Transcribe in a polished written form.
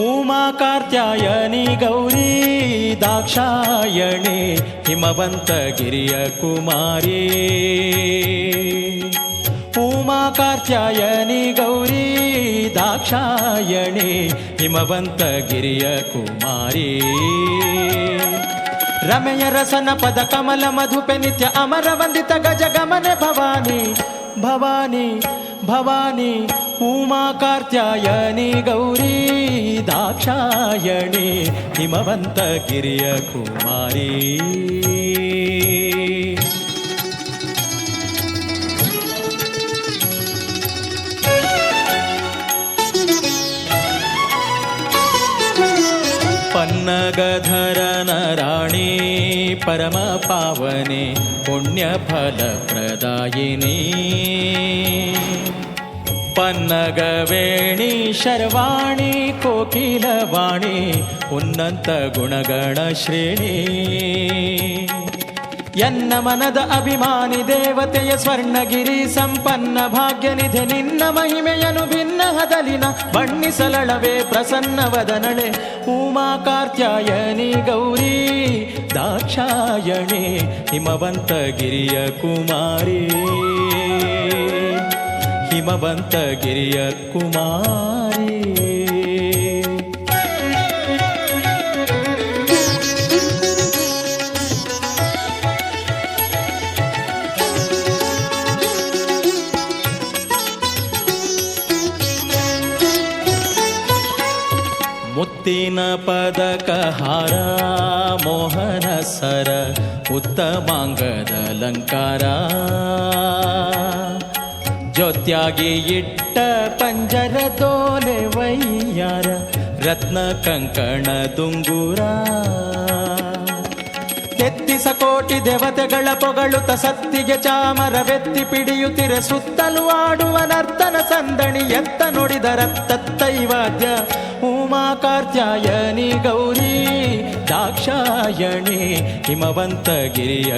ಉಮಾ ಕಾತ್ಯಾಯನಿ ಗೌರಿ ದಾಕ್ಷಾಯಣಿ ಹಿಮವಂತಗಿರಿಯ ಕುಮಾರಿ. ಉಮಾ ಕಾತ್ಯಾಯನಿ ಗೌರಿ ದಾಕ್ಷಾಯಣಿ ಹಿಮವಂತಗಿರಿಯ ಕುಮಾರಿ. ರಮೆಯ ರಸನ ಪದ ಕಮಲ ಮಧುಪೆ ನಿತ್ಯ ಅಮರ ವಂದಿತ ಗಜ ಗಮನೆ ಭವಾನಿ ಭವಾನಿ ಭವಾನಿ. ಉಮಾ ಕಾತ್ಯಾಯನಿ ಗೌರಿ ದಾಕ್ಷಾಯಣಿ ಹಿಮವಂತಗಿರಿಯ ಕುಮಾರಿ. ಪನ್ನಗಧರನ ರಾಣಿ ಪರಮ ಪಾವನೆ ಪುಣ್ಯ ಫಲ ಪ್ರದಾಯಿನಿ. ಪನ್ನಗವೇಣಿ ಶರ್ವಾಣಿ ಕೋಕಿಲವಾಣಿ ಉನ್ನತ ಗುಣಗಣ ಶ್ರೇಣಿ. ಎನ್ನ ಮನದ ಅಭಿಮಾನಿ ದೇವತೆಯ ಸ್ವರ್ಣಗಿರಿ ಸಂಪನ್ನ ಭಾಗ್ಯನಿಧಿ ನಿನ್ನ ಮಹಿಮೆಯನು ಭಿನ್ನ ಹದಲಿನ ಬಣ್ಣಿಸಲಳವೇ ಪ್ರಸನ್ನ ವದನಳೆ. ಉಮಾ ಕಾತ್ಯಾಯನಿ ಗೌರಿ ದಾಕ್ಷಾಯಣಿ ಹಿಮವಂತಗಿರಿಯ ಕುಮಾರಿ. ಹಿಮವಂತಗಿರಿಯ ಕುಮಾರಿ. ಮುತ್ತಿನ ಪದಕ ಹಾರ ಮೋಹನ ಸರ ಉತ್ತಮಾಂಗದ ಅಲಂಕಾರ. ಜ್ಯೋತ್ಯಾಗಿ ಇಟ್ಟ ಪಂಜರ ದೋಲೆ ವೈಯಾರ ರತ್ನ ಕಂಕಣ ದುಂಗುರ. ತೆತ್ತಿಸ ಕೋಟಿ ದೇವತೆಗಳ ಪೊಗಳುತ ಸತ್ತಿಗೆ ಚಾಮರವೆತ್ತಿ ಪಿಡಿಯುತ್ತಿರ ಸುತ್ತಲೂ ಆಡುವ ನರ್ತನ ಸಂದಣಿ ಎತ್ತ ನುಡಿದ ರತ್ತತ್ತೈವಾದ್ಯ. ಉಮಾ ಕಾತ್ಯಾಯನಿ ಗೌರಿ ದಾಕ್ಷಾಯಣಿ ಹಿಮವಂತಗಿರಿಯ